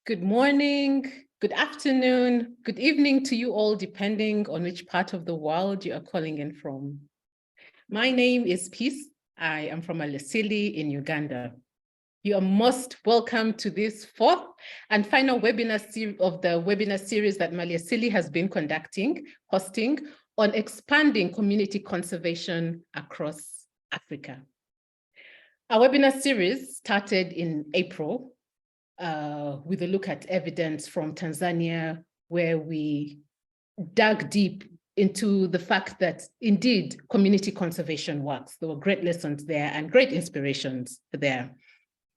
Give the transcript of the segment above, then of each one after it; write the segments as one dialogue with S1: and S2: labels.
S1: Good morning, good afternoon, good evening to you all, depending on which part of the world you are calling in from. My name is Peace. I am from Malesili in Uganda. You are most welcome to this fourth and final webinar of the webinar series that Malesili has been hosting on expanding community conservation across Africa. Our webinar series started in April with a look at evidence from Tanzania, where we dug deep into the fact that indeed community conservation works. There were great lessons there and great inspirations there.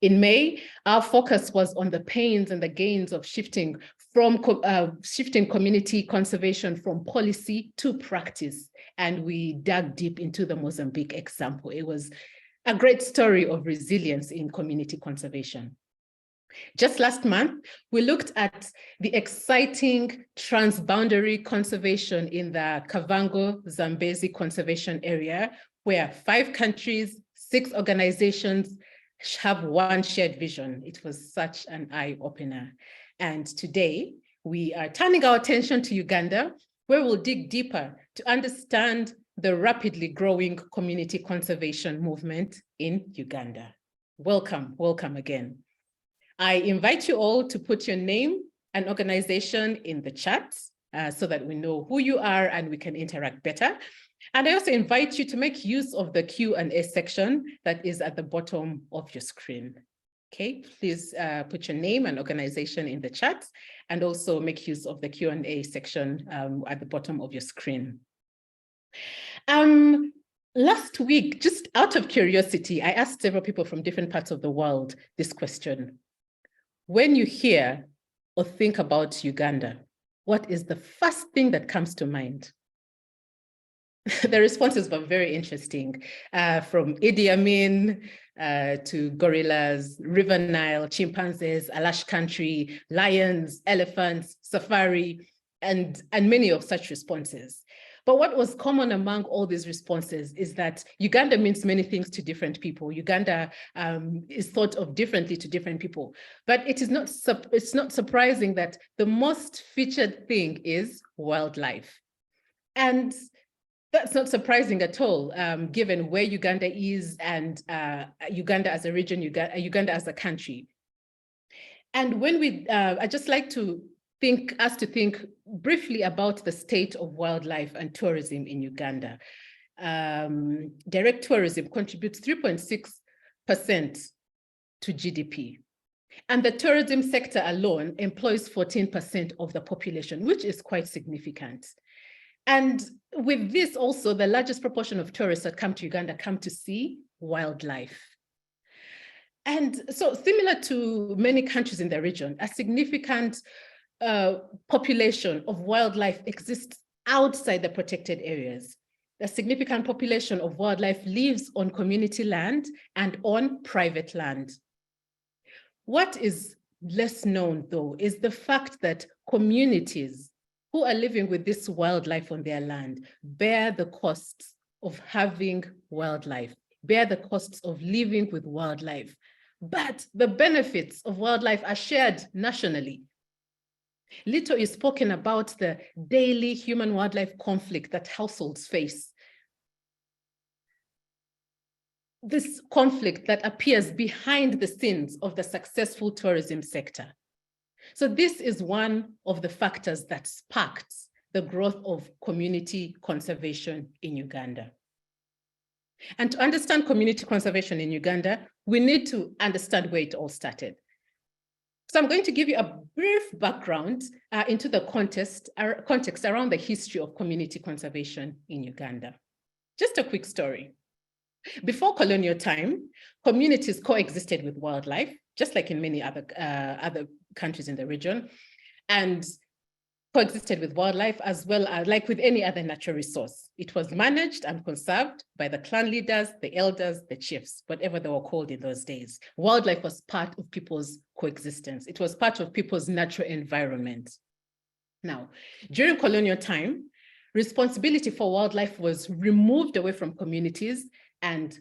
S1: In May, our focus was on the pains and the gains of shifting community conservation from policy to practice. And we dug deep into the Mozambique example. It was a great story of resilience in community conservation. Just last month, we looked at the exciting transboundary conservation in the Kavango-Zambezi Conservation Area, where 5 countries, 6 organizations have one shared vision. It was such an eye-opener. And today, we are turning our attention to Uganda, where we'll dig deeper to understand the rapidly growing community conservation movement in Uganda. Welcome, welcome again. I invite you all to put your name and organization in the chat so that we know who you are and we can interact better. And I also invite you to make use of the Q&A section that is at the bottom of your screen. Okay, please put your name and organization in the chat and also make use of the Q&A section at the bottom of your screen. Last week, just out of curiosity, I asked several people from different parts of the world this question. When you hear or think about Uganda, what is the first thing that comes to mind? The responses were very interesting, from Idi Amin to gorillas, River Nile, chimpanzees, Alash country, lions, elephants, safari, and many of such responses. But what was common among all these responses is that Uganda means many things to different people. Uganda is thought of differently to different people. But it's not surprising that the most featured thing is wildlife. And that's not surprising at all, given where Uganda is and Uganda as a region, Uganda as a country. And when I'd just like to think briefly about the state of wildlife and tourism in Uganda. Direct tourism contributes 3.6% to GDP. And the tourism sector alone employs 14% of the population, which is quite significant. And with this also, the largest proportion of tourists that come to Uganda come to see wildlife. And so similar to many countries in the region, a significant population of wildlife exists outside the protected areas. A significant population of wildlife lives on community land and on private land. What is less known, though, is the fact that communities who are living with this wildlife on their land bear the costs of having wildlife, bear the costs of living with wildlife. But the benefits of wildlife are shared nationally. Little is spoken about the daily human-wildlife conflict that households face. This conflict that appears behind the scenes of the successful tourism sector. So this is one of the factors that sparked the growth of community conservation in Uganda. And to understand community conservation in Uganda, we need to understand where it all started. So I'm going to give you a brief background into the context around the history of community conservation in Uganda. Just a quick story. Before colonial time, communities coexisted with wildlife, just like in many other countries in the region, and coexisted with wildlife as well as like with any other natural resource. It was managed and conserved by the clan leaders, the elders, the chiefs, whatever they were called in those days. Wildlife was part of people's coexistence. It was part of people's natural environment. Now, during colonial time, responsibility for wildlife was removed away from communities and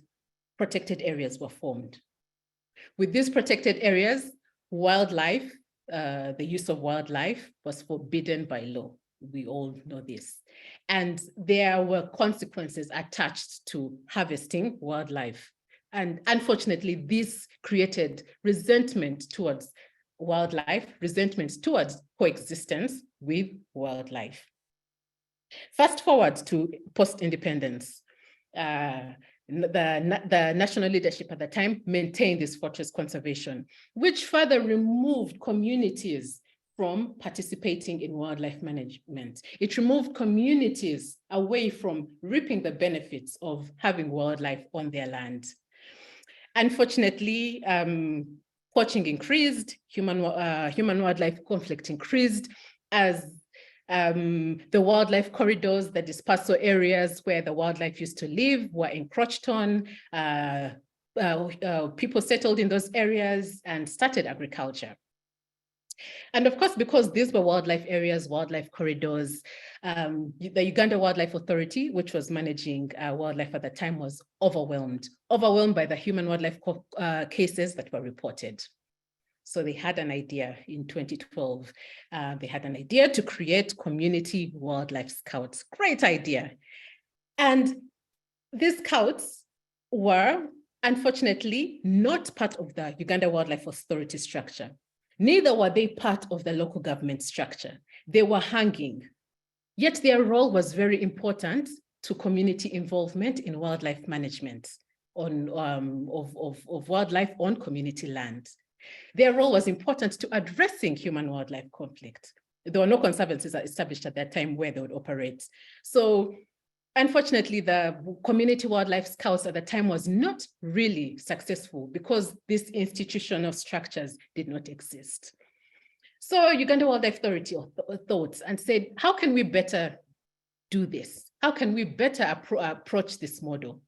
S1: protected areas were formed. With these protected areas, wildlife the use of wildlife was forbidden by law. We all know this. And there were consequences attached to harvesting wildlife. And unfortunately, this created resentment towards wildlife, resentment towards coexistence with wildlife. Fast forward to post-independence. The national leadership at the time maintained this fortress conservation, which further removed communities from participating in wildlife management. It removed communities away from reaping the benefits of having wildlife on their land. Unfortunately, poaching increased, human-wildlife conflict increased as the wildlife corridors, the dispersal areas where the wildlife used to live were encroached on. People settled in those areas and started agriculture. And of course, because these were wildlife areas, wildlife corridors, the Uganda Wildlife Authority, which was managing wildlife at the time, was overwhelmed by the human-wildlife cases that were reported. So they had an idea in 2012. They had an idea to create community wildlife scouts. Great idea. And these scouts were, unfortunately, not part of the Uganda Wildlife Authority structure. Neither were they part of the local government structure. They were hanging. Yet their role was very important to community involvement in wildlife management of wildlife on community land. Their role was important to addressing human-wildlife conflict. There were no conservancies established at that time where they would operate. So unfortunately, the community wildlife scouts at the time was not really successful because this institutional structures did not exist. So Uganda Wildlife Authority thought and said, how can we better do this? How can we better approach this model?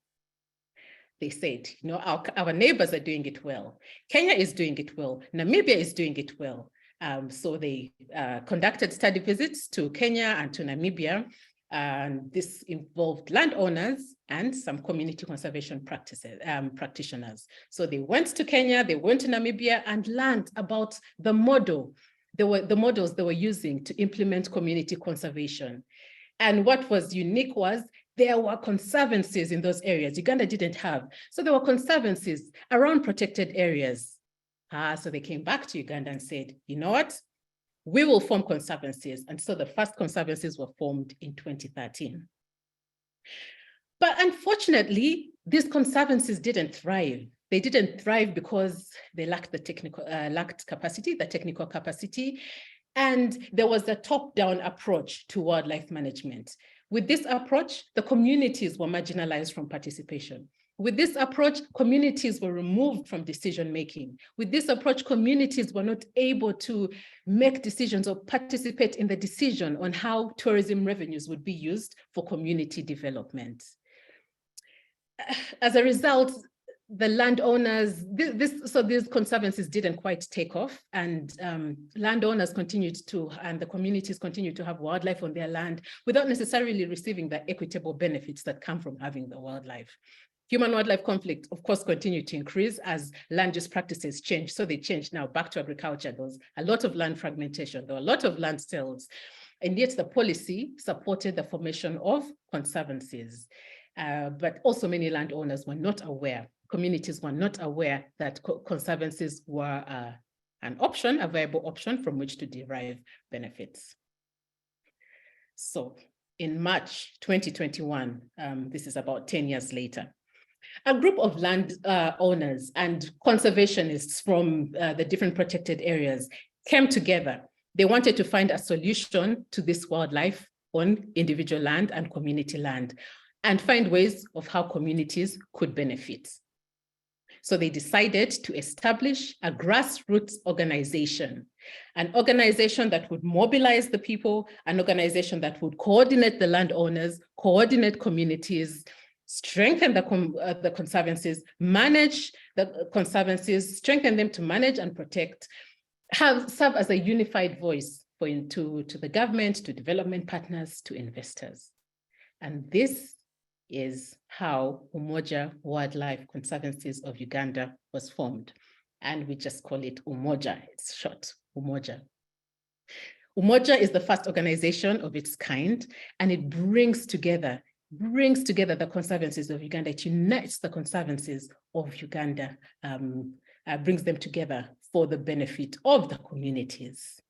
S1: They said, you know, our neighbors are doing it well. Kenya is doing it well. Namibia is doing it well. So they conducted study visits to Kenya and to Namibia. And this involved landowners and some community conservation practitioners. So they went to Kenya, they went to Namibia and learned about the models they were using to implement community conservation. And what was unique was there were conservancies in those areas Uganda didn't have. So there were conservancies around protected areas. So they came back to Uganda and said, you know what? We will form conservancies. And so the first conservancies were formed in 2013. But unfortunately, these conservancies didn't thrive. They didn't thrive because they lacked the technical capacity. And there was a top-down approach to wildlife management. With this approach, the communities were marginalized from participation. With this approach, communities were removed from decision-making. With this approach, communities were not able to make decisions or participate in the decision on how tourism revenues would be used for community development. As a result, the landowners, so these conservancies didn't quite take off, and landowners and the communities continued to have wildlife on their land without necessarily receiving the equitable benefits that come from having the wildlife. Human-wildlife conflict, of course, continued to increase as land use practices changed. So they changed now back to agriculture. There was a lot of land fragmentation. There were a lot of land sales. And yet the policy supported the formation of conservancies. But also many landowners were not aware, communities were not aware that conservancies were an option, a viable option from which to derive benefits. So in March 2021, this is about 10 years later, a group of land owners and conservationists from the different protected areas came together. They wanted to find a solution to this wildlife on individual land and community land and find ways of how communities could benefit. So they decided to establish a grassroots organization, an organization that would mobilize the people, an organization that would coordinate the landowners, coordinate communities, strengthen the conservancies, manage the conservancies, strengthen them to manage and protect, serve as a unified voice to the government, to development partners, to investors. And this is how Umoja Wildlife Conservancies of Uganda was formed. And we just call it Umoja, it's short, Umoja. Umoja is the first organization of its kind, and it brings together the Conservancies of Uganda. It unites the Conservancies of Uganda, brings them together for the benefit of the communities.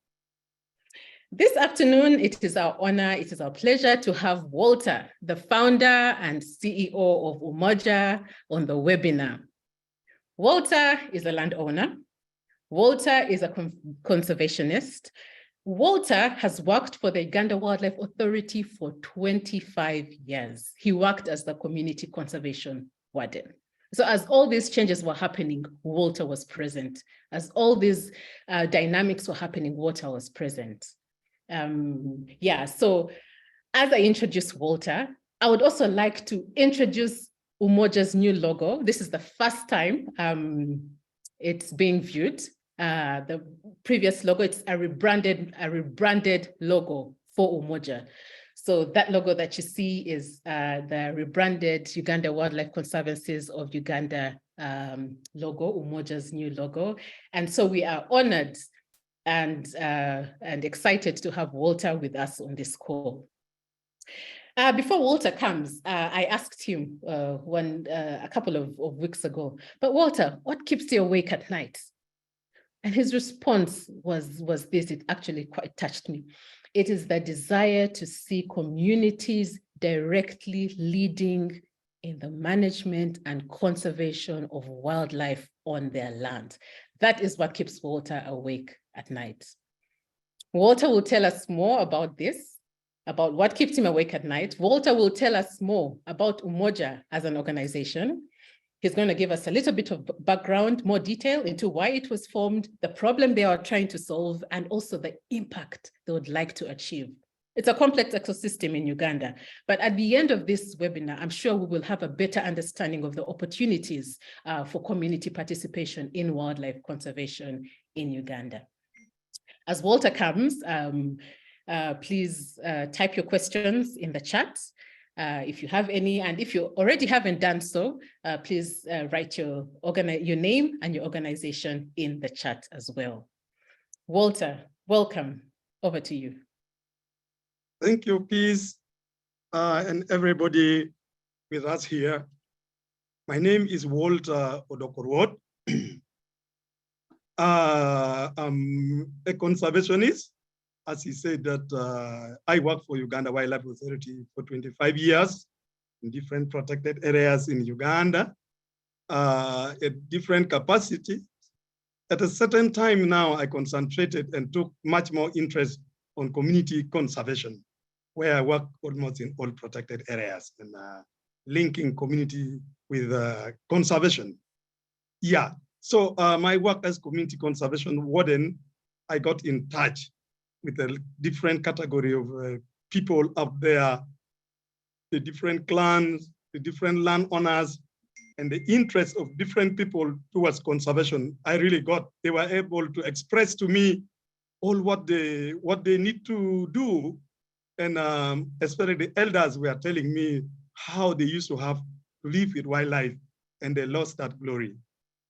S1: This afternoon, it is our honor, it is our pleasure to have Walter, the founder and CEO of Umoja, on the webinar. Walter is a landowner. Walter is a conservationist. Walter has worked for the Uganda Wildlife Authority for 25 years. He worked as the community conservation warden. So as all these changes were happening, Walter was present. As all these dynamics were happening, Walter was present. So as I introduce Walter, I would also like to introduce Umoja's new logo. This is the first time it's being viewed. The previous logo, it's a rebranded logo for Umoja. So that logo that you see is the rebranded Uganda Wildlife Conservancies of Uganda logo, Umoja's new logo. And so we are honored and excited to have Walter with us on this call. Before Walter comes, I asked him a couple of weeks ago, but Walter, what keeps you awake at night? And his response was this, it actually quite touched me. It is the desire to see communities directly leading in the management and conservation of wildlife on their land. That is what keeps Walter awake at night. Walter will tell us more about this, about what keeps him awake at night. Walter will tell us more about Umoja as an organization. He's going to give us a little bit of background, more detail into why it was formed, the problem they are trying to solve, and also the impact they would like to achieve. It's a complex ecosystem in Uganda, but at the end of this webinar, I'm sure we will have a better understanding of the opportunities for community participation in wildlife conservation in Uganda. As Walter comes, please type your questions in the chat. If you have any, and if you already haven't done so, please write your name and your organization in the chat as well. Walter, welcome. Over to you.
S2: Thank you, Peace, and everybody with us here. My name is Walter Odokorwot. I'm a conservationist. As he said that I work for Uganda Wildlife Authority for 25 years in different protected areas in Uganda, at different capacity. At a certain time now, I concentrated and took much more interest on community conservation, where I work almost in all protected areas and linking community with conservation. Yeah, so my work as community conservation warden, I got in touch with a different category of people up there, the different clans, the different landowners, and the interest of different people towards conservation. I really got, they were able to express to me all what they need to do. And especially the elders were telling me how they used to have to live with wildlife and they lost that glory.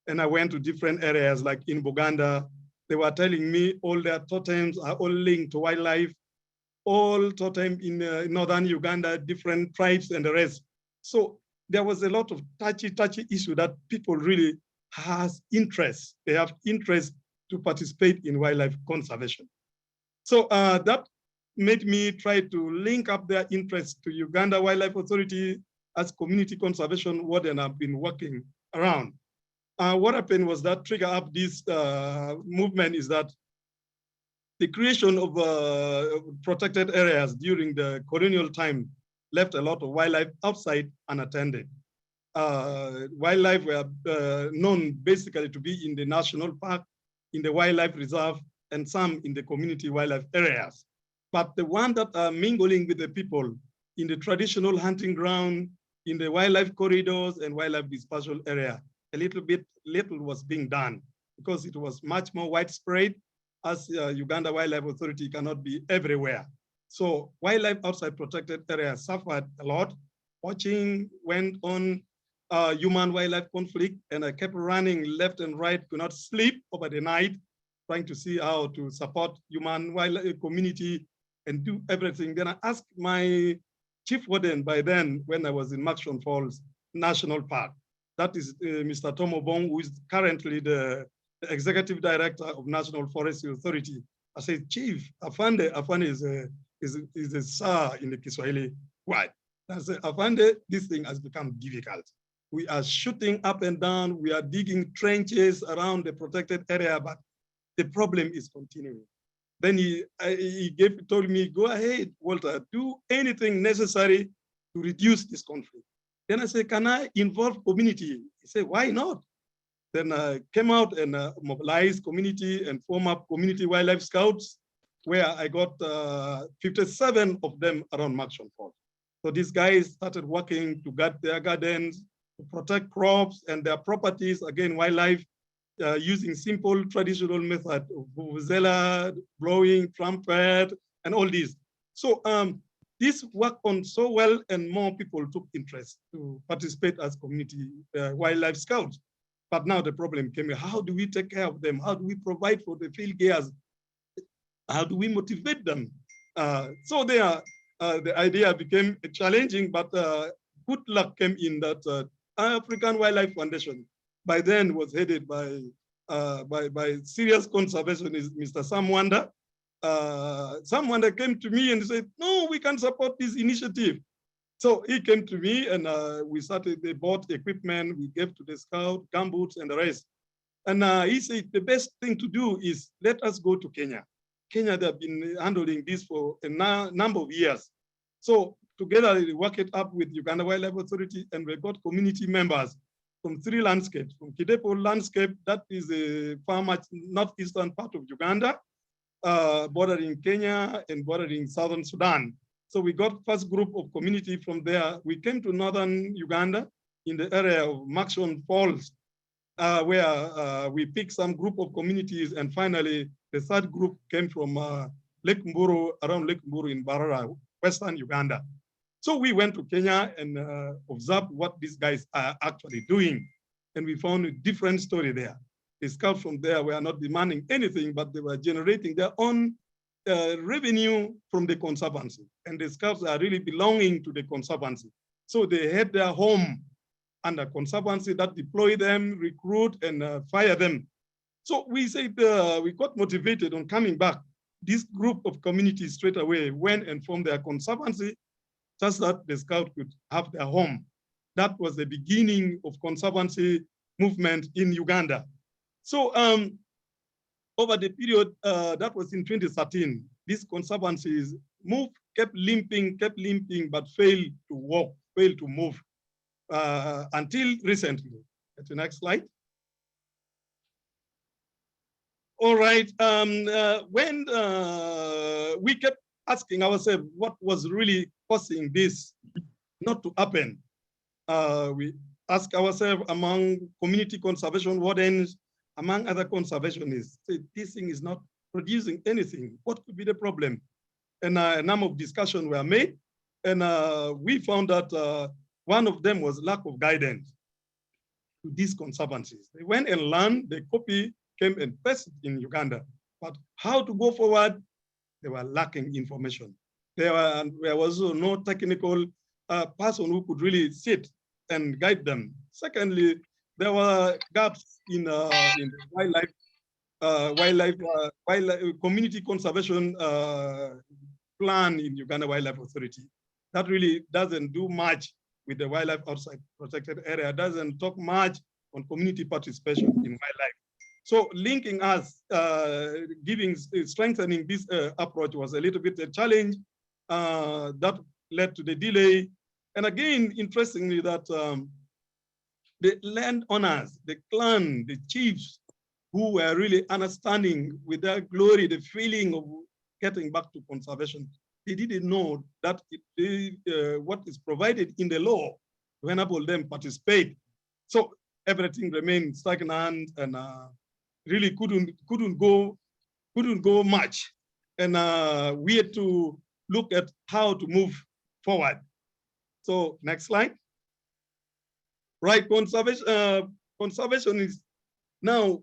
S2: And I went to different areas like in Uganda. They were telling me all their totems are all linked to wildlife, all totem in northern Uganda, different tribes and the rest. So there was a lot of touchy issue that people really has interest. They have interest to participate in wildlife conservation. So that made me try to link up their interest to Uganda Wildlife Authority as community conservation warden I've been working around. What happened was that trigger up this movement is that the creation of protected areas during the colonial time left a lot of wildlife outside unattended. Wildlife were known basically to be in the national park, in the wildlife reserve, and some in the community wildlife areas. But the one that are mingling with the people in the traditional hunting ground, in the wildlife corridors and wildlife dispersal area, little was being done because it was much more widespread as Uganda Wildlife Authority cannot be everywhere. So wildlife outside protected areas suffered a lot. Poaching went on, human wildlife conflict, and I kept running left and right, could not sleep over the night trying to see how to support human wildlife community and do everything. Then I asked my chief warden by then, when I was in Maxon Falls National Park, that is Mr. Tom Obong, who is currently the executive director of National Forestry Authority. I said, Chief, Afande is a sir in the Kiswahili word. I said, Afande, this thing has become difficult. We are shooting up and down. We are digging trenches around the protected area, but the problem is continuing. Then he told me, go ahead, Walter, do anything necessary to reduce this conflict. Then I said, can I involve community? He said, why not? Then I came out and mobilized community and form up community wildlife scouts, where I got 57 of them around Maxon Falls. So these guys started working to guard their gardens, to protect crops and their properties, again, wildlife, using simple traditional method of vuvuzela, blowing, trumpet, and all these. So this worked on so well, and more people took interest to participate as community wildlife scouts. But now the problem came, how do we take care of them? How do we provide for the field gears? How do we motivate them? So the idea became challenging, but good luck came in that African Wildlife Foundation by then was headed by serious conservationist, Mr. Sam Wanda. Sam Wanda came to me and said, no, we can support this initiative. So he came to me and they bought equipment, we gave to the scout, gumboots and the rest. And he said, the best thing to do is let us go to Kenya. Kenya, they've been handling this for a number of years. So together we worked it up with Uganda Wildlife Authority, and we got community members from 3 landscapes. From Kidepo landscape, that is a far much northeastern part of Uganda, bordering Kenya and bordering southern Sudan. So we got first group of community from there. We came to northern Uganda in the area of Maxon Falls, where we picked some group of communities, and finally the third group came from Lake Mburu, around Lake Mburu in Barara, western Uganda. So we went to Kenya and observed what these guys are actually doing. And we found a different story there. The scouts from there were not demanding anything, but they were generating their own revenue from the Conservancy. And the scouts are really belonging to the Conservancy. So they had their home under Conservancy that deploy them, recruit, and fire them. So we said, we got motivated on coming back. This group of communities straight away went and formed their Conservancy, just that the scout could have their home. That was the beginning of Conservancy movement in Uganda. So over the period, that was in 2013, these Conservancies kept limping, but failed to walk, failed to move until recently. At the next slide. All right, when we kept asking ourselves what was really causing this not to happen, we asked ourselves among community conservation wardens, among other conservationists, this thing is not producing anything. What could be the problem? And a number of discussions were made, and we found that one of them was lack of guidance to these conservancies. They went and learned, the copy came and pasted in Uganda, but how to go forward, they were lacking information. There was no technical person who could really sit and guide them. Secondly, there were gaps in the wildlife community conservation plan in Uganda Wildlife Authority. That really doesn't do much with the wildlife outside protected area, doesn't talk much on community participation in wildlife. So linking us, strengthening this approach was a little bit a challenge that led to the delay. And again, interestingly, that the landowners, the clan, the chiefs, who were really understanding with their glory, the feeling of getting back to conservation, they didn't know that what is provided in the law to enable them participate. So everything remained stagnant and really couldn't go much. And we had to look at how to move forward. So next slide. Right, conservation is now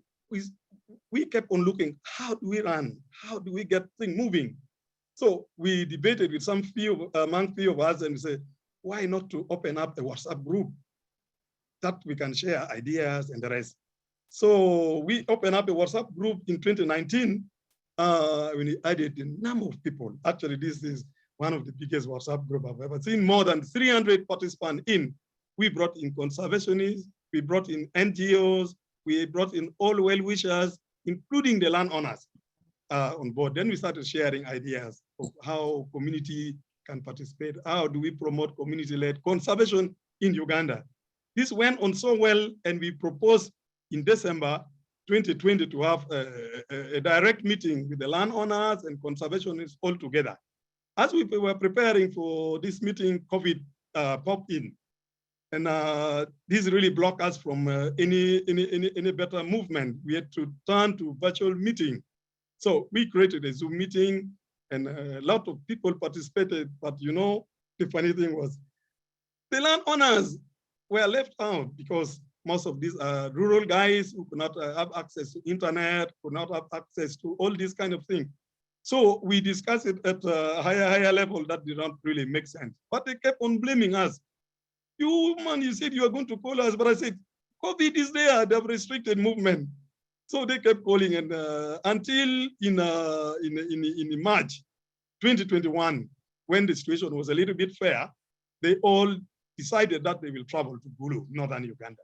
S2: we kept on looking, how do we run? How do we get things moving? So we debated with among few of us and said, why not to open up a WhatsApp group that we can share ideas and the rest. So we opened up a WhatsApp group in 2019 when we added a number of people. Actually, this is one of the biggest WhatsApp group I've ever seen, more than 300 participants in. We brought in conservationists, we brought in NGOs, we brought in all well-wishers, including the landowners on board. Then we started sharing ideas of how community can participate. How do we promote community-led conservation in Uganda? This went on so well, and we proposed in December 2020 to have a direct meeting with the landowners and conservationists all together. As we were preparing for this meeting, COVID popped in. And this really blocked us from any better movement. We had to turn to virtual meeting. So we created a Zoom meeting, and a lot of people participated. But you know, the funny thing was, the landowners were left out because most of these rural guys who could not have access to internet, could not have access to all these kind of things. So we discussed it at a higher level that did not really make sense. But they kept on blaming us. You, man, you said you are going to call us, but I said, COVID is there, they have restricted movement. So they kept calling, and until in March 2021, when the situation was a little bit fair, they all decided that they will travel to Gulu, northern Uganda.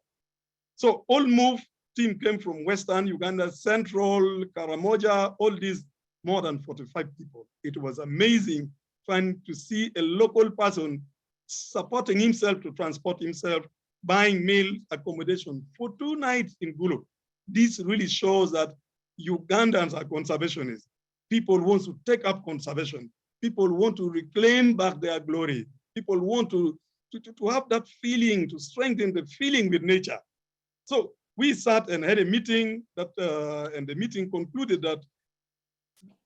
S2: So all move team came from Western Uganda, Central, Karamoja, all these more than 45 people. It was amazing fun to see a local person supporting himself to transport himself, buying meal, accommodation for 2 nights in Gulu. This really shows that Ugandans are conservationists. People want to take up conservation. People want to reclaim back their glory. People want to have that feeling, to strengthen the feeling with nature. So we sat and had a meeting that, and the meeting concluded that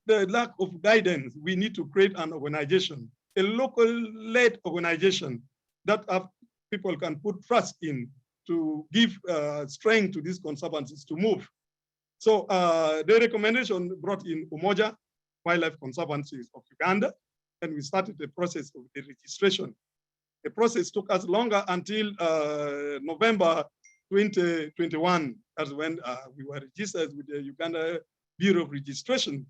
S2: the lack of guidance, we need to create an organization, a local-led organization that people can put trust in to give strength to these conservancies to move. So the recommendation brought in Umoja, Wildlife Conservancies of Uganda, and we started the process of the registration. The process took us longer until November 2021. That's when we were registered with the Uganda Bureau of Registration.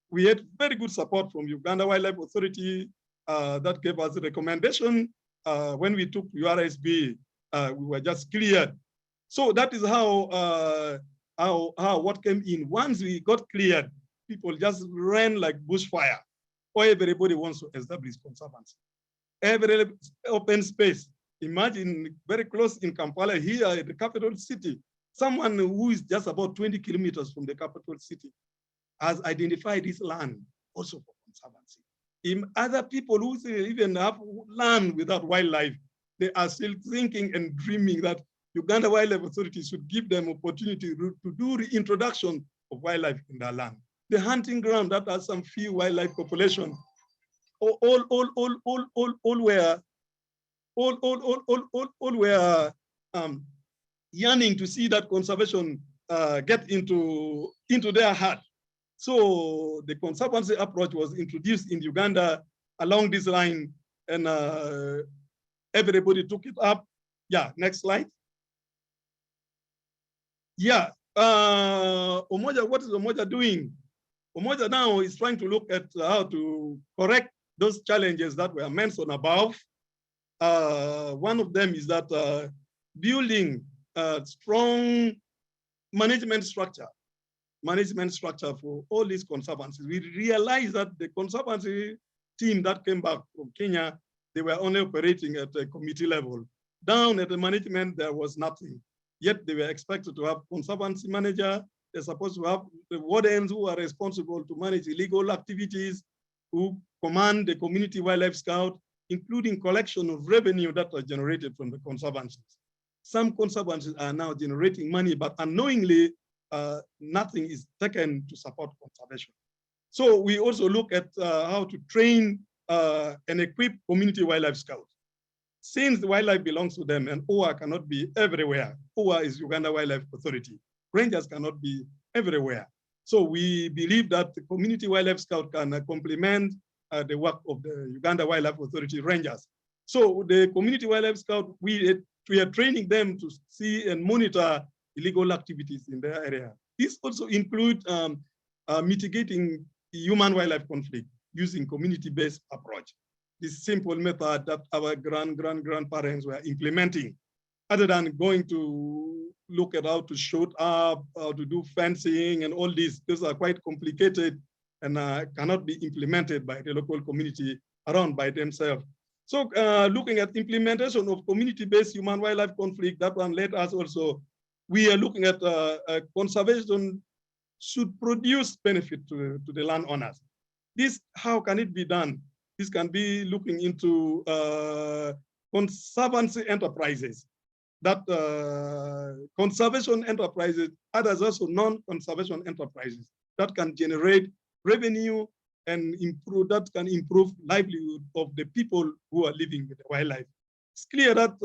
S2: We had very good support from Uganda Wildlife Authority that gave us a recommendation. When we took URSB, we were just cleared. So that is how what came in. Once we got cleared, people just ran like bushfire. Or everybody wants to establish conservancy. Every open space. Imagine very close in Kampala here, the capital city, someone who is just about 20 kilometers from the capital city has identified this land also for conservancy. In other people who even have land without wildlife, they are still thinking and dreaming that Uganda Wildlife Authority should give them opportunity to do reintroduction of wildlife in their land. The hunting ground that has some few wildlife population, all were yearning to see that conservation get into their heart. So the conservancy approach was introduced in Uganda along this line, and everybody took it up. Yeah, next slide. Yeah, Umoja, what is Umoja doing? Umoja now is trying to look at how to correct those challenges that were mentioned above. One of them is that building a strong management structure for all these conservancies. We realized that the conservancy team that came back from Kenya, they were only operating at a committee level. Down at the management, there was nothing. Yet they were expected to have conservancy manager. They're supposed to have the wardens who are responsible to manage illegal activities, who command the community wildlife scout, including collection of revenue that are generated from the conservancies. Some conservancies are now generating money, but unknowingly, nothing is taken to support conservation. So we also look at how to train and equip community wildlife scouts. Since the wildlife belongs to them and OWA cannot be everywhere, OWA is Uganda Wildlife Authority. Rangers cannot be everywhere. So we believe that the community wildlife scout can complement the work of the Uganda Wildlife Authority rangers. So the community wildlife scout, we are training them to see and monitor illegal activities in their area. This also includes mitigating human wildlife conflict using community-based approach. This simple method that our grandparents were implementing, other than going to look at how to shoot up, how to do fencing and all these. Those are quite complicated and cannot be implemented by the local community around by themselves. So looking at implementation of community-based human wildlife conflict, that one led us also, we are looking at conservation should produce benefit to the landowners. This, how can it be done? This can be looking into conservancy enterprises, that conservation enterprises, others also non-conservation enterprises that can generate revenue and improve, that can improve livelihood of the people who are living with the wildlife. It's clear that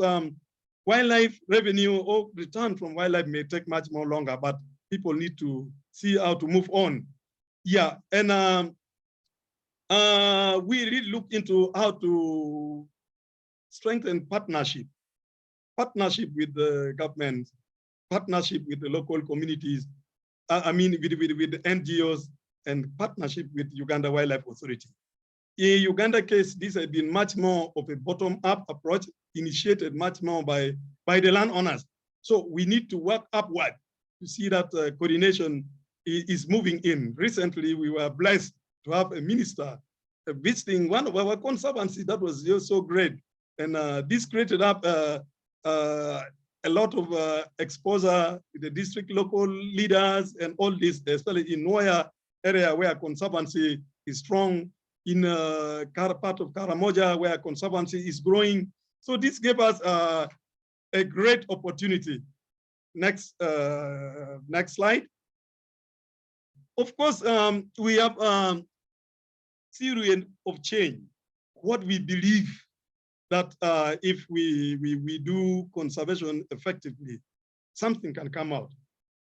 S2: wildlife revenue or return from wildlife may take much more longer, but people need to see how to move on. Yeah, and we really look into how to strengthen partnership with the government, partnership with the local communities, with the NGOs, and partnership with Uganda Wildlife Authority. In Uganda case, this has been much more of a bottom-up approach, initiated much more by the landowners. So we need to work upward to see that coordination is moving in. Recently, we were blessed to have a minister visiting one of our conservancies. That was just so great. And this created up a lot of exposure to the district local leaders and all this, especially in Noya area where conservancy is strong, in part of Karamoja where conservancy is growing. So this gave us a great opportunity. Next slide. Of course, we have theory of change. What we believe that if we do conservation effectively, something can come out.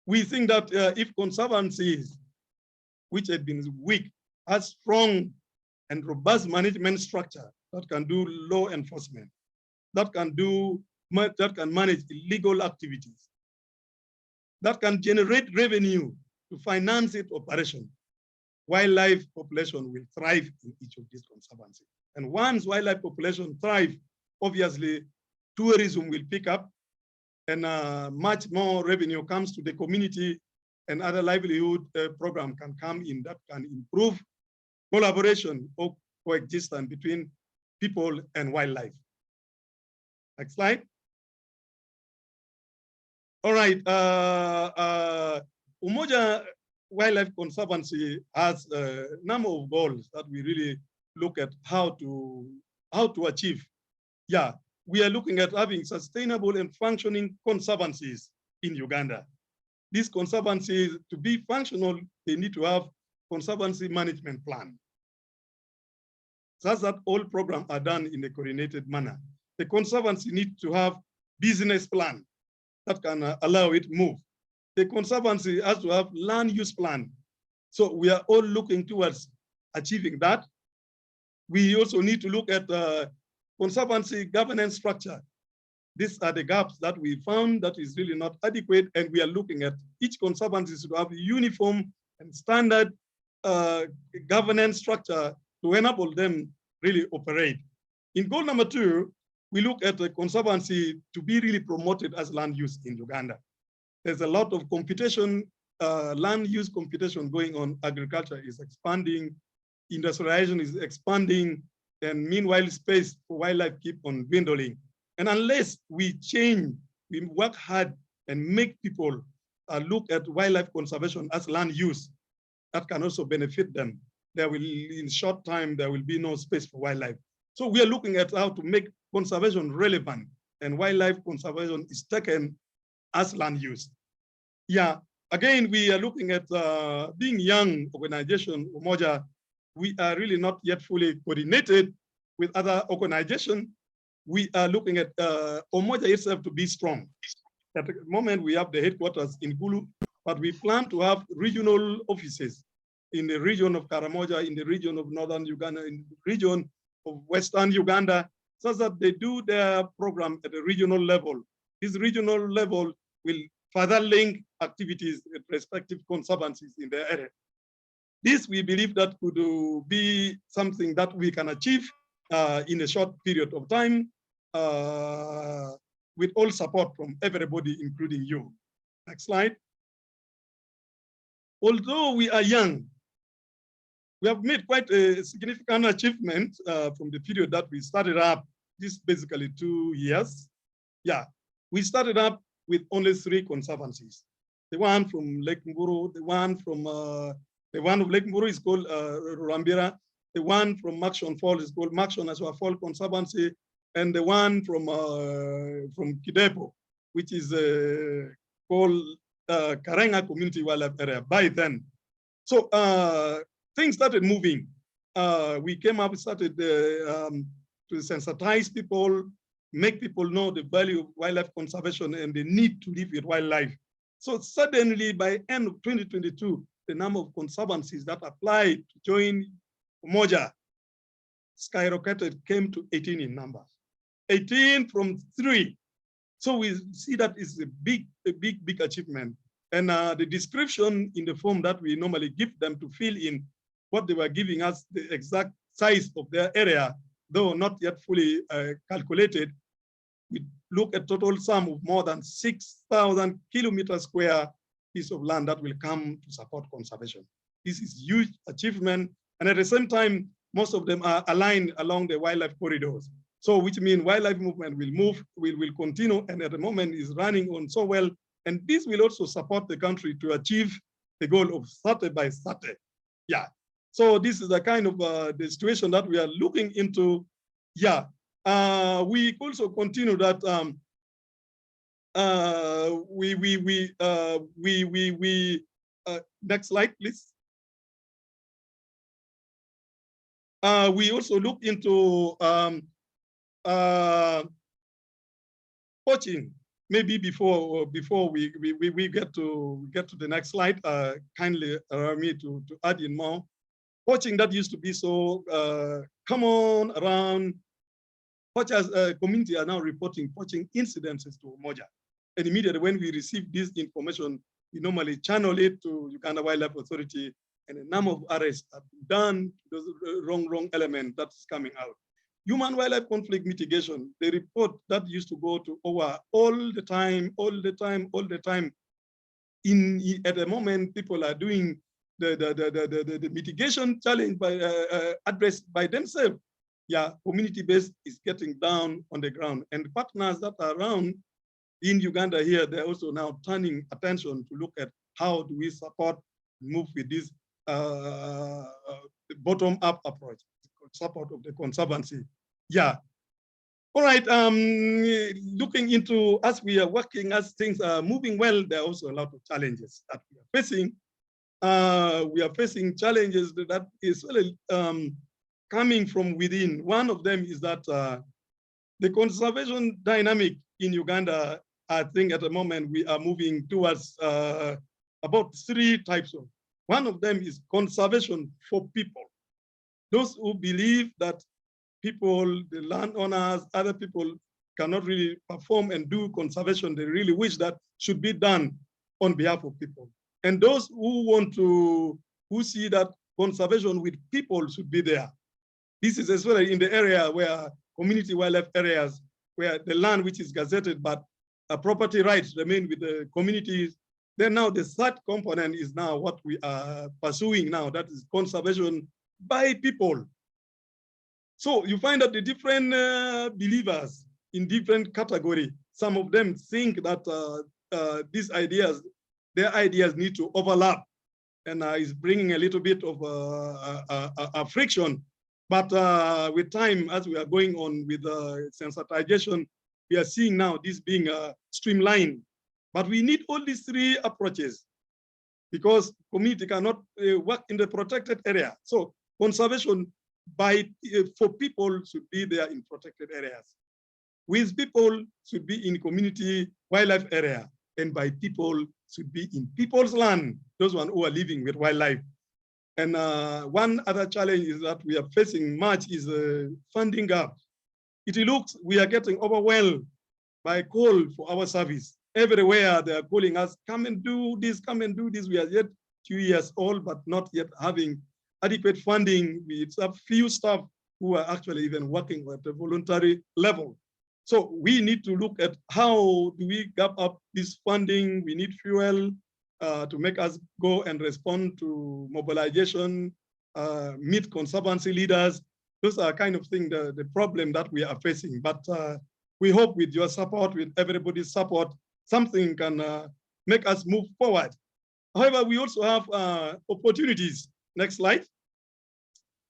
S2: We think that if conservancies, which had been weak, has strong and robust management structure that can do law enforcement, that can manage illegal activities, that can generate revenue to finance its operation, wildlife population will thrive in each of these conservancies. And once wildlife population thrive, obviously tourism will pick up and much more revenue comes to the community, and other livelihood program can come in that can improve collaboration or coexistence between people and wildlife. Next slide. All right, Umoja Wildlife Conservancy has a number of goals that we really look at how to achieve. Yeah, we are looking at having sustainable and functioning conservancies in Uganda. These conservancies, to be functional, they need to have conservancy management plan. Such that all programs are done in a coordinated manner. The conservancy need to have business plan that can allow it move. The conservancy has to have land use plan. So we are all looking towards achieving that. We also need to look at conservancy governance structure. These are the gaps that we found that is really not adequate, and we are looking at each conservancy to have uniform and standard governance structure to enable them really operate. In goal number 2, we look at the conservancy to be really promoted as land use in Uganda. There's a lot of competition, land use competition going on. Agriculture is expanding, industrialization is expanding, and meanwhile space for wildlife keep on dwindling. And unless we change, we work hard and make people look at wildlife conservation as land use, that can also benefit them. There will, in short time, there will be no space for wildlife. So we are looking at how to make conservation relevant, and wildlife conservation is taken as land use. Yeah, again, we are looking at being young organization, Umoja, we are really not yet fully coordinated with other organizations. We are looking at Umoja itself to be strong. At the moment, we have the headquarters in Gulu, but we plan to have regional offices in the region of Karamoja, in the region of Northern Uganda, in the region of Western Uganda, so that they do their program at a regional level. This regional level will further link activities at respective conservancies in the area. This, we believe, that could be something that we can achieve in a short period of time with all support from everybody, including you. Next slide. Although we are young, we have made quite a significant achievement from the period that we started up, this basically 2 years. Yeah, we started up with only 3 conservancies. The one from Lake Mburu, the one of Lake Mburu is called Rurambira, the one from Makshon Fall is called Makshon Aswa Fall Conservancy, and the one from Kidepo, which is called Karenga Community Wildlife Area by then. So things started moving. We came up, started to sensitize people, make people know the value of wildlife conservation and the need to live with wildlife. So suddenly by end of 2022, the number of conservancies that applied to join Umoja skyrocketed, came to 18 in number. 18 from 3. So we see that is a big achievement. And the description in the form that we normally give them to fill in what they were giving us, the exact size of their area, though not yet fully calculated, we look at total sum of more than 6,000 kilometers square piece of land that will come to support conservation. This is huge achievement. And at the same time, most of them are aligned along the wildlife corridors. So which means wildlife movement will move, will continue, and at the moment is running on so well. And this will also support the country to achieve the goal of 30 by 30. Yeah. So this is the kind of the situation that we are looking into. Yeah. We also continue that next slide, please. We also look into poaching. Maybe before we get to the next slide, kindly allow me to add in more. Poaching that used to be so common around. Poachers community are now reporting poaching incidences to Umoja. And immediately when we receive this information, we normally channel it to Uganda Wildlife Authority, and a number of arrests have been done to those wrong element that's coming out. Human wildlife conflict mitigation, the report that used to go to OWA all the time. At the moment, people are doing the mitigation challenge by addressed by themselves. Yeah, community-based is getting down on the ground, and partners that are around in Uganda here, they're also now turning attention to look at how do we support, move with this bottom-up approach, support of the conservancy. Yeah. All right. Looking into, as we are working, as things are moving well, there are also a lot of challenges that we are facing. We are facing challenges that is really coming from within. One of them is that the conservation dynamic in Uganda, I think at the moment we are moving towards about 3 types of. One of them is conservation for people. Those who believe that people, the landowners, other people cannot really perform and do conservation. They really wish that should be done on behalf of people. And those who want to, who see that conservation with people should be there. This is as well in the area where community wildlife areas, where the land which is gazetted, but property rights remain with the communities. Then now the third component is now what we are pursuing now, that is conservation by people. So you find that the different believers in different category, some of them think that these ideas, their ideas need to overlap, and is bringing a little bit of a friction. But with time, as we are going on with sensitization, we are seeing now this being streamlined. But we need all these 3 approaches because community cannot work in the protected area. So conservation for people should be there in protected areas. With people should be in community wildlife area, and by people should be in people's land, those ones who are living with wildlife. And one other challenge is that we are facing much is a funding gap. It looks we are getting overwhelmed by call for our service. Everywhere they are calling us, come and do this, come and do this. We are yet 2 years old, but not yet having adequate funding. We have few staff who are actually even working at a voluntary level. So we need to look at how do we gap up this funding. We need fuel to make us go and respond to mobilization, meet conservancy leaders. Those are kind of things, the problem that we are facing. But we hope with your support, with everybody's support, something can make us move forward. However, we also have opportunities. Next slide.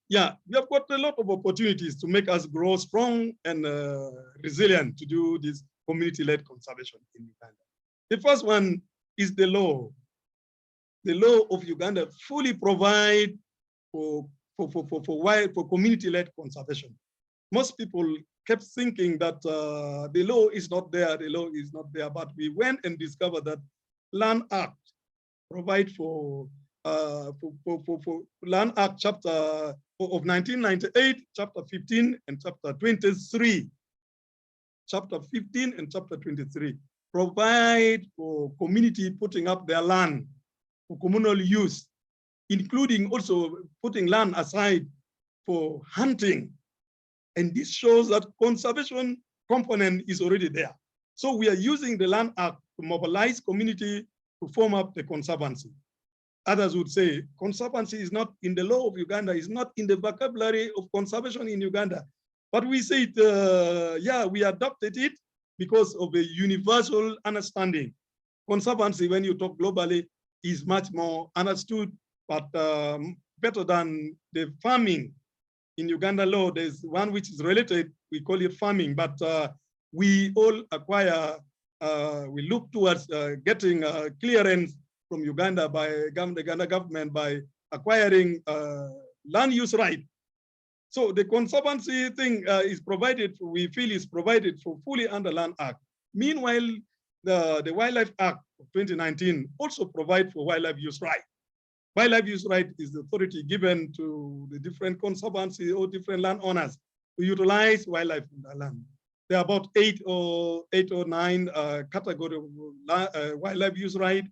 S2: Yeah, we have got a lot of opportunities to make us grow strong and resilient to do this community-led conservation in Uganda. The first one is the law. The law of Uganda fully provide for community-led conservation. Most people kept thinking that the law is not there, the law is not there, but we went and discovered that Land Act provide for Land Act chapter of 1998, chapter 15 and chapter 23. Chapter 15 and chapter 23 provide for community putting up their land for communal use, including also putting land aside for hunting. And this shows that conservation component is already there. So we are using the Land Act to mobilize community to form up the conservancy. Others would say conservancy is not in the law of Uganda, is not in the vocabulary of conservation in Uganda. But we say it, yeah, we adopted it because of a universal understanding. Conservancy, when you talk globally, is much more understood, but better than the farming. In Uganda law, there's one which is related, we call it farming, but we all acquire, we look towards getting clearance from Uganda by the Uganda government by acquiring land use right. So the conservancy thing is provided, we feel is provided for fully under Land Act. Meanwhile, the Wildlife Act of 2019 also provide for wildlife use right. Wildlife use right is the authority given to the different conservancy or different landowners to utilize wildlife in their land. There are about eight or nine categories of wildlife use right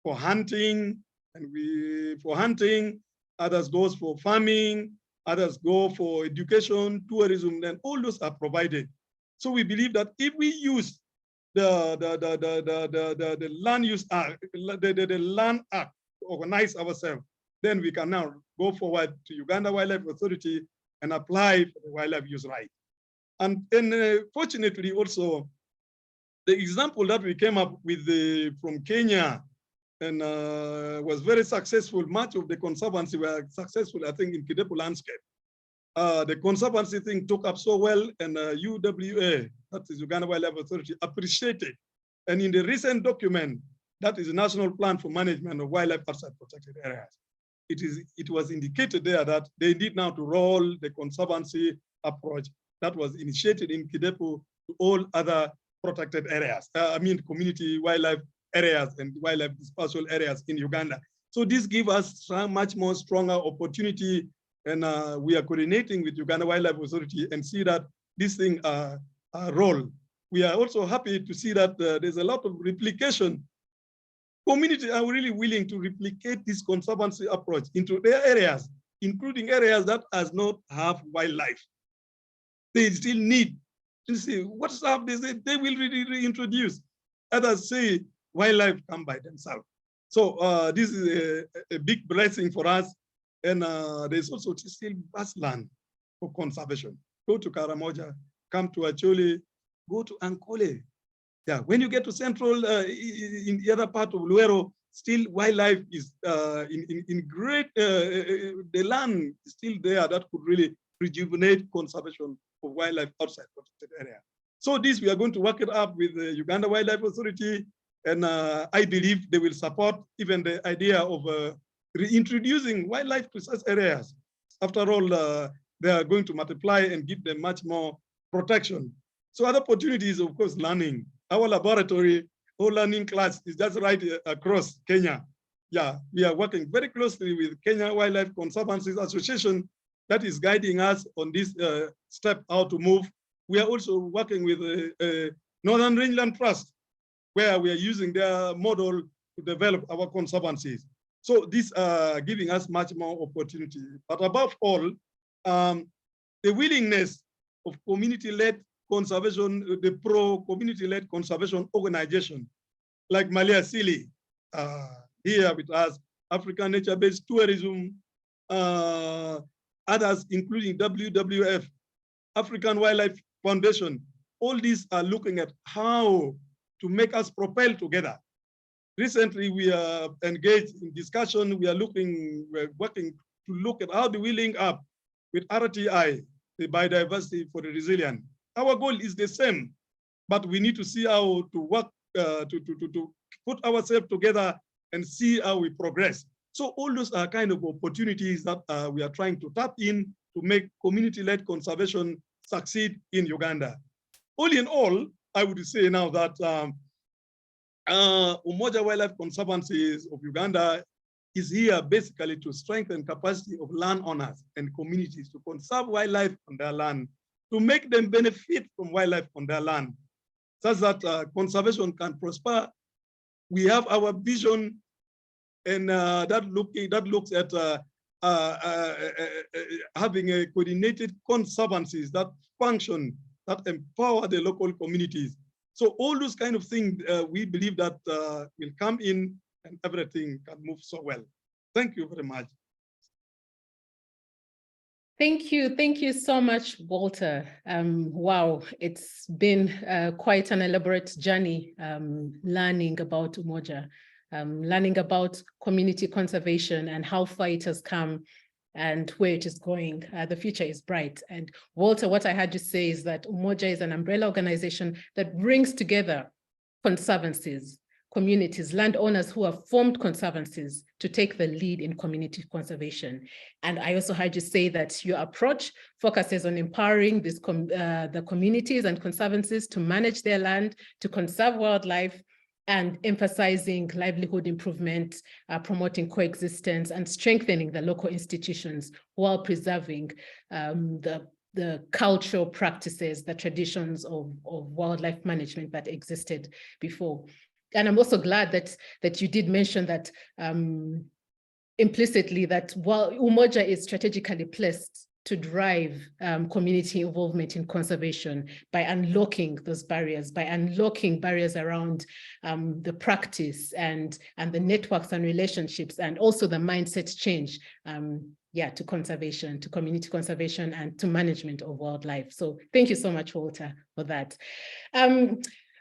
S2: for hunting, and for hunting, others goes for farming, others go for education, tourism, and all those are provided. So we believe that if we use the land use act, the Land Act, organize ourselves, then we can now go forward to Uganda Wildlife Authority and apply for the wildlife use right. And then fortunately also, the example that we came up with from Kenya and was very successful. Much of the conservancy were successful, I think, in Kidepo landscape. The conservancy thing took up so well, and UWA, that is Uganda Wildlife Authority, appreciated. And in the recent document, that is the National Plan for Management of Wildlife Outside Protected Areas, it was indicated there that they need now to roll the conservancy approach that was initiated in Kidepo to all other protected areas. I mean, community wildlife areas and wildlife dispersal areas in Uganda. So this gives us a much more stronger opportunity, and we are coordinating with Uganda Wildlife Authority and see that this thing roll. We are also happy to see that there's a lot of replication. Community are really willing to replicate this conservancy approach into their areas, including areas that does not have wildlife. They still need to see what stuff they will really reintroduce. Others say wildlife come by themselves. So this is a big blessing for us. And there's also still vast land for conservation. Go to Karamoja, come to Acholi, go to Ankole. Yeah, when you get to central, in the other part of Luero, still wildlife is in great, the land is still there that could really rejuvenate conservation of wildlife outside protected area. So this, we are going to work it up with the Uganda Wildlife Authority, and I believe they will support even the idea of reintroducing wildlife to such areas. After all, they are going to multiply and give them much more protection. So other opportunities, of course, learning. Our laboratory whole learning class is just right across Kenya. Yeah, we are working very closely with Kenya Wildlife Conservancies Association that is guiding us on this step, how to move. We are also working with Northern Rangeland Trust, where we are using their model to develop our conservancies. So these are giving us much more opportunity. But above all, the willingness of community-led conservation, the pro-community-led conservation organization, like Malia Sili, here with us, African Nature-Based Tourism, others including WWF, African Wildlife Foundation, all these are looking at how to make us propel together. Recently, we are engaged in discussion. We're working to look at how do we link up with RTI, the biodiversity for the resilient. Our goal is the same, but we need to see how to work to put ourselves together and see how we progress. So all those are kind of opportunities that we are trying to tap in to make community-led conservation succeed in Uganda. All in all, I would say now that Umoja Wildlife Conservancies of Uganda is here basically to strengthen capacity of landowners and communities to conserve wildlife on their land, to make them benefit from wildlife on their land, such that conservation can prosper. We have our vision, and that looks at having a coordinated conservancies that function, that empower the local communities. So all those kind of things, we believe that will come in and everything can move so well. Thank you very much.
S1: Thank you so much, Walter. Wow, it's been quite an elaborate journey learning about Umoja, learning about community conservation and how far it has come and where it is going. The future is bright. And Walter, what I heard you say is that Umoja is an umbrella organization that brings together conservancies, communities, landowners who have formed conservancies to take the lead in community conservation. And I also heard you say that your approach focuses on empowering the communities and conservancies to manage their land, to conserve wildlife, and emphasizing livelihood improvement, promoting coexistence, and strengthening the local institutions while preserving the cultural practices, the traditions of wildlife management that existed before. And I'm also glad that you did mention that implicitly that while Umoja is strategically placed to drive community involvement in conservation by unlocking those barriers, by unlocking barriers around the practice and the networks and relationships, and also the mindset change, to conservation, to community conservation, and to management of wildlife. So thank you so much, Walter, for that.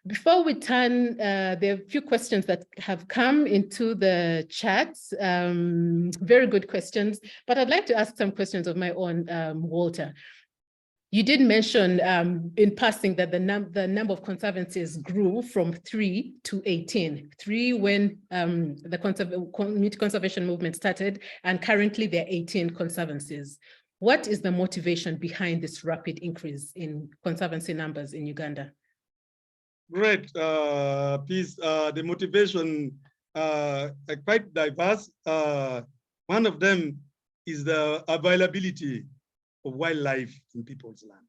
S1: Before we turn, there are a few questions that have come into the chat, very good questions, but I'd like to ask some questions of my own, Walter. You did mention in passing that the number of conservancies grew from 3 to 18. 3 when the community conservation movement started, and currently there are 18 conservancies. What is the motivation behind this rapid increase in conservancy numbers in Uganda?
S2: Great piece. The motivation are quite diverse. One of them is the availability of wildlife in people's land.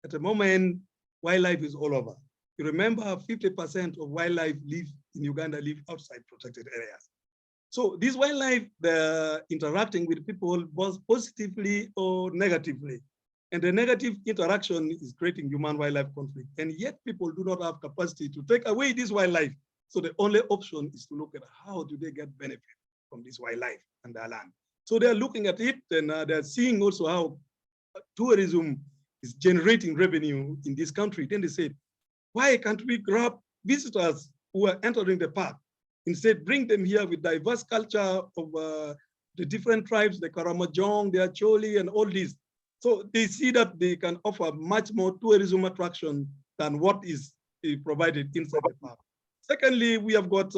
S2: At the moment, wildlife is all over. You remember 50% of wildlife in Uganda live outside protected areas. So this wildlife, they're interacting with people both positively or negatively. And the negative interaction is creating human-wildlife conflict. And yet people do not have capacity to take away this wildlife. So the only option is to look at how do they get benefit from this wildlife and their land. So they're looking at it, and they're seeing also how tourism is generating revenue in this country. Then they say, why can't we grab visitors who are entering the park? Instead, bring them here with diverse culture of the different tribes, the Karamojong, the Acholi, and all these. So they see that they can offer much more tourism attraction than what is provided inside the park. Secondly, we have got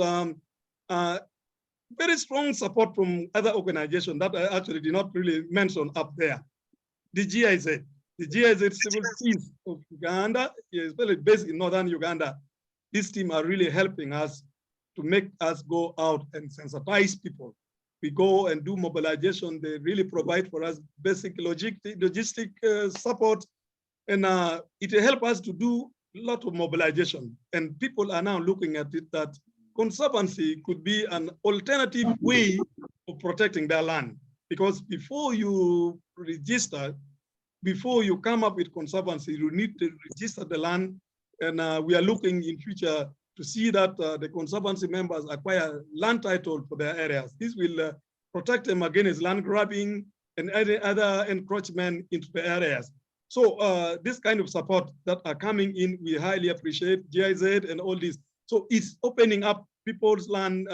S2: very strong support from other organizations that I actually did not really mention up there. The GIZ, Civil Peace of Uganda, especially based in northern Uganda. this team are really helping us to make us go out and sensitize people. We go and do mobilization. They really provide for us basic logistic support, and it helps us to do a lot of mobilization. And people are now looking at it that conservancy could be an alternative way of protecting their land. Because before you register, before you come up with conservancy, you need to register the land. And we are looking in future to see that the conservancy members acquire land title for their areas. This will protect them against land grabbing and any other encroachment into the areas. So this kind of support that are coming in, we highly appreciate GIZ and all this. So it's opening up people's land,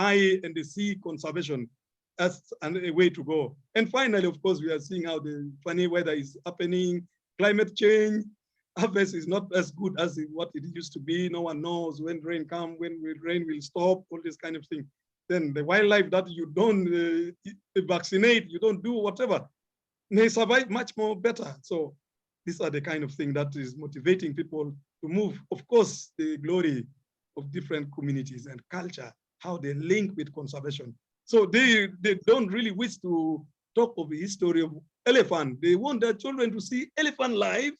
S2: eye and the sea conservation as a way to go. And finally, of course, we are seeing how the funny weather is happening, climate change. Harvest is not as good as what it used to be. No one knows when rain comes, when rain will stop, all this kind of thing. Then the wildlife that you don't vaccinate, you don't do whatever, may survive much more better. So these are the kind of thing that is motivating people to move. Of course, the glory of different communities and culture, how they link with conservation. So they don't really wish to talk of the history of elephant. They want their children to see elephant live.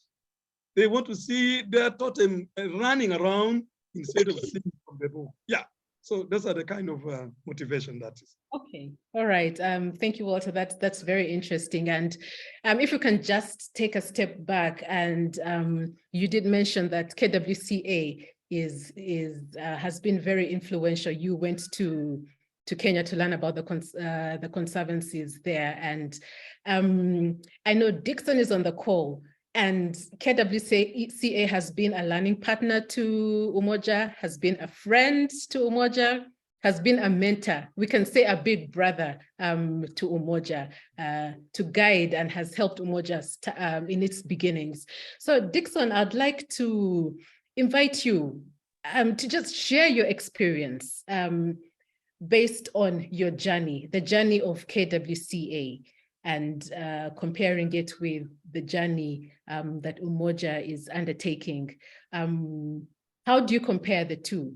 S2: They want to see their totem running around instead of singing from the book. Yeah, so those are the kind of motivation that is.
S1: Okay, all right. Thank you, Walter. That's very interesting. And if you can just take a step back, and you did mention that KWCA has been very influential. You went to Kenya to learn about the conservancies there, and I know Dixon is on the call. And KWCA has been a learning partner to Umoja, has been a friend to Umoja, has been a mentor, we can say a big brother to Umoja, to guide, and has helped Umoja in its beginnings. So Dixon, I'd like to invite you to just share your experience based on your journey, the journey of KWCA, and comparing it with the journey that Umoja is undertaking. How do you compare the two?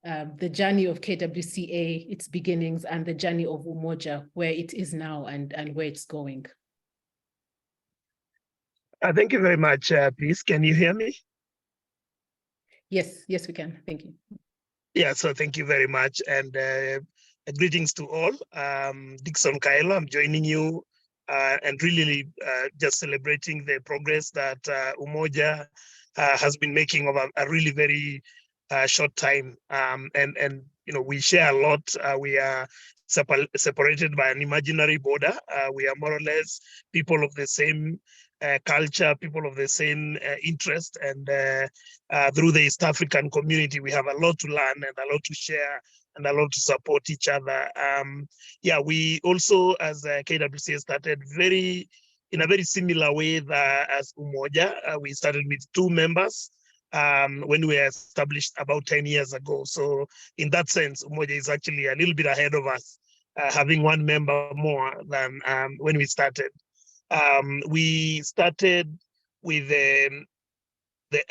S1: The journey of KWCA, its beginnings, and the journey of Umoja, where it is now and where it's going?
S3: Thank you very much, please. Can you hear me?
S1: Yes, yes, we can. Thank you.
S3: Yeah, so thank you very much. And greetings to all. Dixon Kaelo, I'm joining you and really just celebrating the progress that Umoja has been making over a really very short time. And you know, we share a lot. We are separated by an imaginary border. We are more or less people of the same culture, people of the same interest, and through the East African community, we have a lot to learn and a lot to share and a lot to support each other. Yeah, we also, as KWCA, started in a very similar way as Umoja. We started with 2 members when we were established about 10 years ago. So in that sense, Umoja is actually a little bit ahead of us, having 1 member more than when we started. We started with the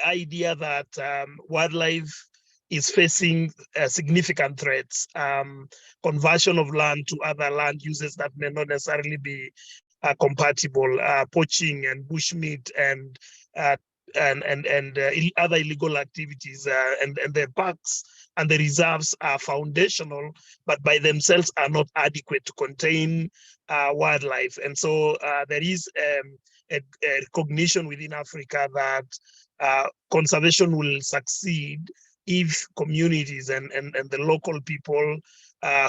S3: idea that wildlife is facing significant threats, conversion of land to other land uses that may not necessarily be compatible, poaching and bushmeat and other illegal activities, and the parks and the reserves are foundational, but by themselves are not adequate to contain wildlife. And so there is a recognition within Africa that conservation will succeed if communities and the local people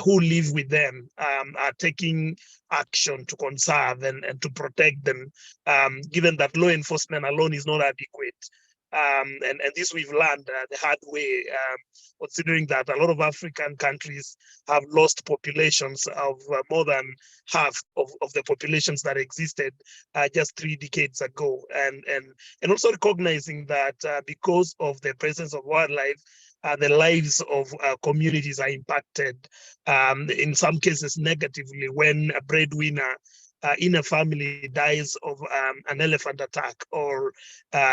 S3: who live with them are taking action to conserve and to protect them, given that law enforcement alone is not adequate. And this we've learned the hard way, considering that a lot of African countries have lost populations of more than half of the populations that existed just 3 decades ago. And also recognizing that because of the presence of wildlife, the lives of communities are impacted, in some cases negatively, when a breadwinner in a family dies of an elephant attack, or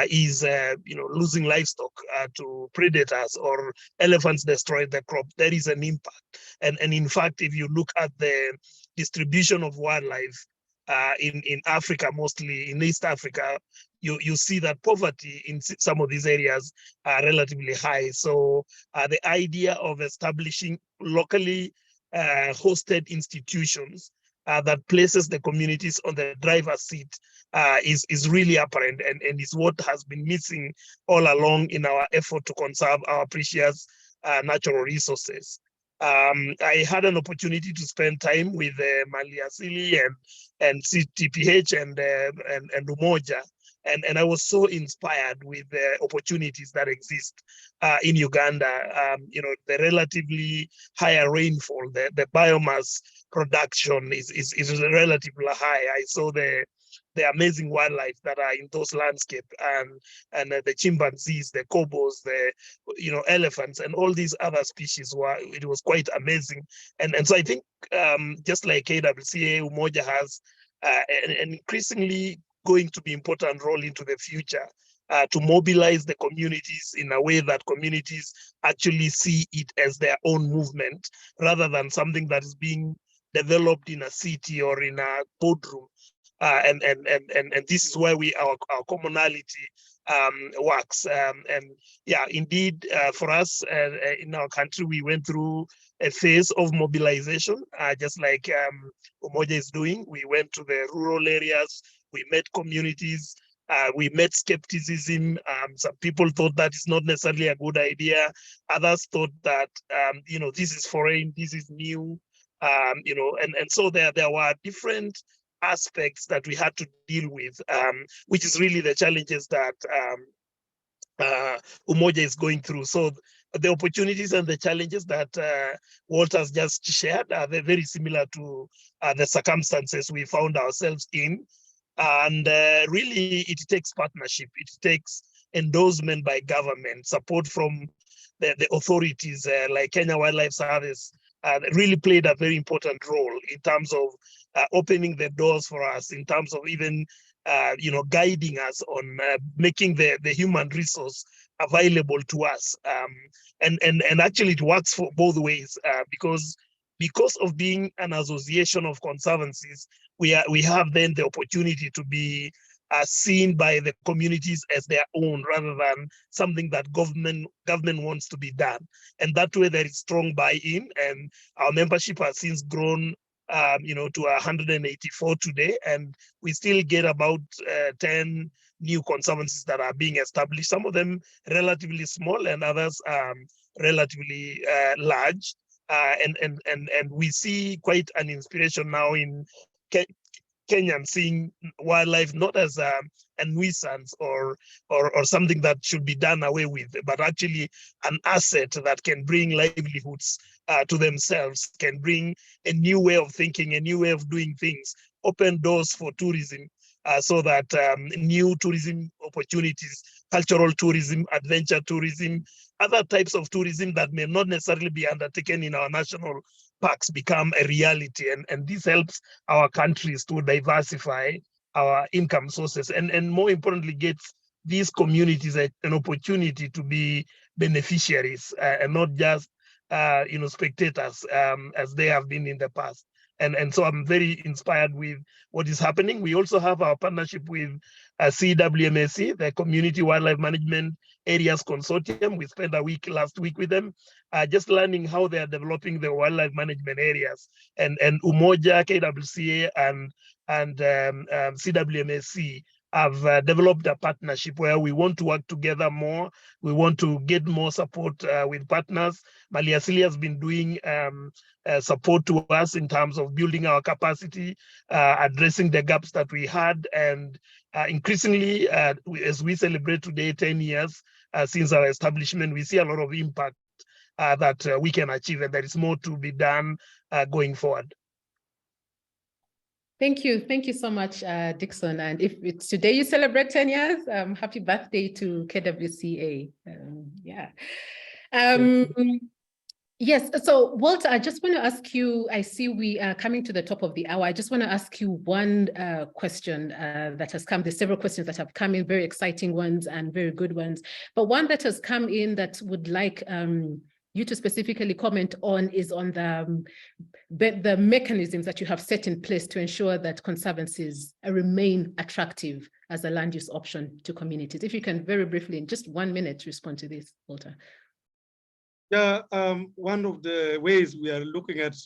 S3: is losing livestock to predators, or elephants destroy the crop, there is an impact. And in fact, if you look at the distribution of wildlife in Africa, mostly in East Africa, you see that poverty in some of these areas are relatively high. So the idea of establishing locally hosted institutions that places the communities on the driver's seat is really apparent, and is what has been missing all along in our effort to conserve our precious natural resources. I had an opportunity to spend time with Mali Asili and CTPH and Umoja, and I was so inspired with the opportunities that exist in Uganda. The relatively higher rainfall, the biomass production is relatively high. I saw the amazing wildlife that are in those landscapes, and the chimpanzees, the kobos, the elephants, and all these other species. It was quite amazing. And so I think just like KWCA, Umoja has an increasingly going to be important role into the future to mobilize the communities in a way that communities actually see it as their own movement, rather than something that is being developed in a city or in a boardroom. And this is where our commonality works. And yeah, indeed, for us in our country, we went through a phase of mobilization, just like Umoja is doing. We went to the rural areas, we met communities, we met skepticism. Some people thought that it's not necessarily a good idea. Others thought that, this is foreign, this is new, and so there were different aspects that we had to deal with, which is really the challenges that Umoja is going through. So the opportunities and the challenges that Walter's just shared are very similar to the circumstances we found ourselves in. And really, it takes partnership. It takes endorsement by government, support from the authorities like Kenya Wildlife Service. Really played a very important role in terms of opening the doors for us, in terms of even guiding us on making the human resource available to us. And actually, it works for both ways because of being an association of conservancies, we have then the opportunity to be seen by the communities as their own, rather than something that government wants to be done. And that way there is strong buy-in, and our membership has since grown to 184 today, and we still get about 10 new conservancies that are being established, some of them relatively small and others relatively large. And we see quite an inspiration now in Kenyans seeing wildlife not as a nuisance or something that should be done away with, but actually an asset that can bring livelihoods to themselves, can bring a new way of thinking, a new way of doing things, open doors for tourism, so that new tourism opportunities, cultural tourism, adventure tourism, other types of tourism that may not necessarily be undertaken in our national parks become a reality. And this helps our countries to diversify our income sources, and more importantly, gets these communities an opportunity to be beneficiaries and not just spectators as they have been in the past. And so I'm very inspired with what is happening. We also have our partnership with CWMAC, the Community Wildlife Management Areas Consortium. We spent a week last week with them, just learning how they are developing the wildlife management areas. And Umoja, KWCA, and CWMAC have developed a partnership where we want to work together more. We want to get more support with partners. Mali Asili has been doing support to us in terms of building our capacity, addressing the gaps that we had, and increasingly, as we celebrate today 10 years since our establishment, we see a lot of impact that we can achieve, and there is more to be done going forward.
S1: Thank you so much, Dixon. And if it's today you celebrate 10 years, happy birthday to KWCA. Yes, so Walter, I just want to ask you, I see we are coming to the top of the hour. I just want to ask you one question that has come. There's several questions that have come in, very exciting ones and very good ones. But one that has come in that would like you to specifically comment on is on the mechanisms that you have set in place to ensure that conservancies remain attractive as a land use option to communities. If you can very briefly, in just 1 minute, respond to this, Walter.
S2: Yeah, one of the ways we are looking at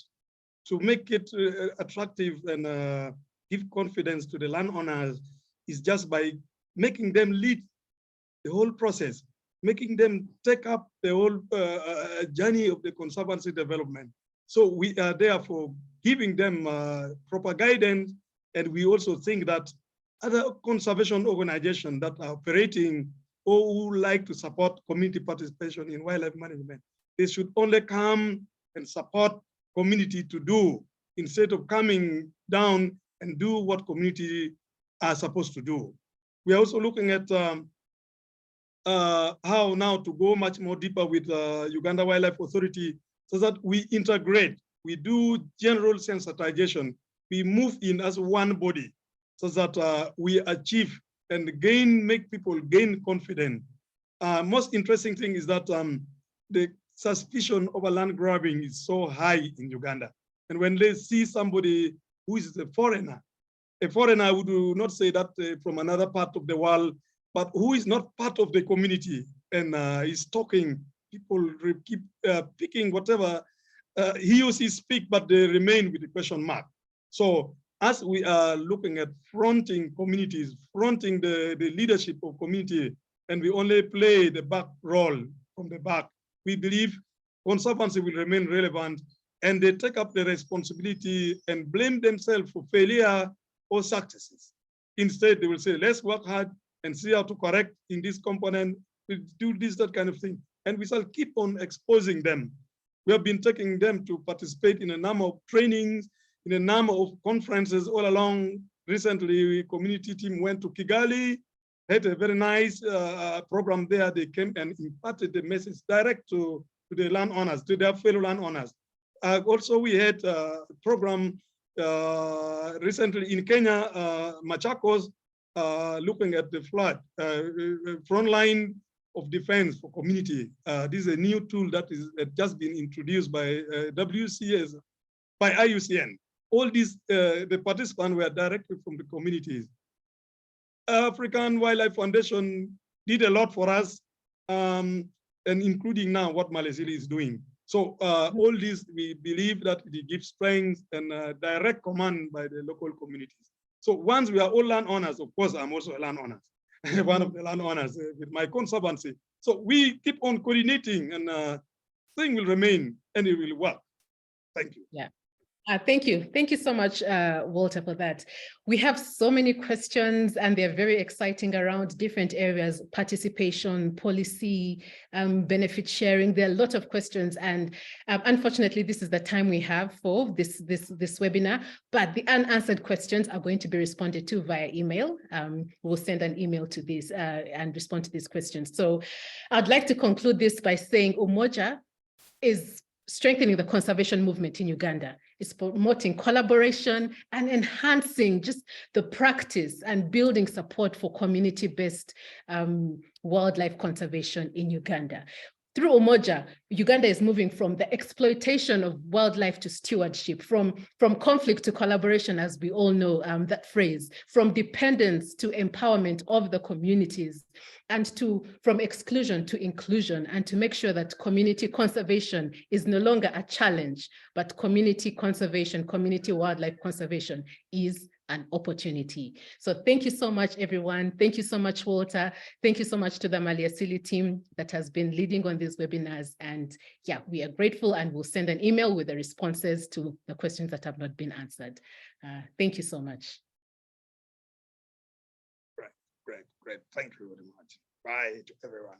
S2: to make it attractive and give confidence to the landowners is just by making them lead the whole process, making them take up the whole journey of the conservancy development. So we are therefore giving them proper guidance, and we also think that other conservation organizations that are operating or who like to support community participation in wildlife management, they should only come and support community to do, instead of coming down and do what community are supposed to do. We are also looking at how now to go much more deeper with Uganda Wildlife Authority so that we integrate, we do general sensitization, we move in as one body so that we achieve and make people gain confidence. Most interesting thing is that the suspicion of a land grabbing is so high in Uganda. And when they see somebody who is a foreigner who do not say that from another part of the world, but who is not part of the community and is talking, people keep picking whatever he or she speak, but they remain with the question mark. So as we are looking at fronting communities, fronting the leadership of community, and we only play the back role from the back, we believe conservancy will remain relevant, and they take up the responsibility and blame themselves for failure or successes. Instead, they will say, let's work hard and see how to correct in this component, we do this, that kind of thing. And we shall keep on exposing them. We have been taking them to participate in a number of trainings, in a number of conferences all along. Recently, the community team went to Kigali, had a very nice program there. They came and imparted the message direct to the landowners, to their fellow landowners. Also, we had a program recently in Kenya, Machakos, looking at the flood, front line of defense for community. This is a new tool that is just been introduced by WCS, by IUCN. All these, the participants were directly from the communities. African Wildlife Foundation did a lot for us, and including now what Malaysia is doing. So all this, we believe that it gives strength and direct command by the local communities. So once we are all landowners, of course, I'm also a landowner, one of the landowners with my conservancy. So we keep on coordinating, and thing will remain and it will work. Thank you.
S1: Yeah. Thank you. Thank you so much, Walter, for that. We have so many questions and they're very exciting around different areas, participation, policy, benefit sharing. There are a lot of questions, and unfortunately, this is the time we have for this webinar, but the unanswered questions are going to be responded to via email. We'll send an email to this and respond to these questions. So I'd like to conclude this by saying Umoja is strengthening the conservation movement in Uganda. It's promoting collaboration and enhancing just the practice and building support for community-based wildlife conservation in Uganda. Through Umoja, Uganda is moving from the exploitation of wildlife to stewardship, from conflict to collaboration, as we all know that phrase, from dependence to empowerment of the communities, and from exclusion to inclusion, and to make sure that community conservation is no longer a challenge, but community conservation, community wildlife conservation is an opportunity. So thank you so much, everyone. Thank you so much, Walter. Thank you so much to the Maliasili team that has been leading on these webinars. And yeah, we are grateful, and we'll send an email with the responses to the questions that have not been answered. Thank you so much.
S2: Great. Thank you very much. Bye to everyone.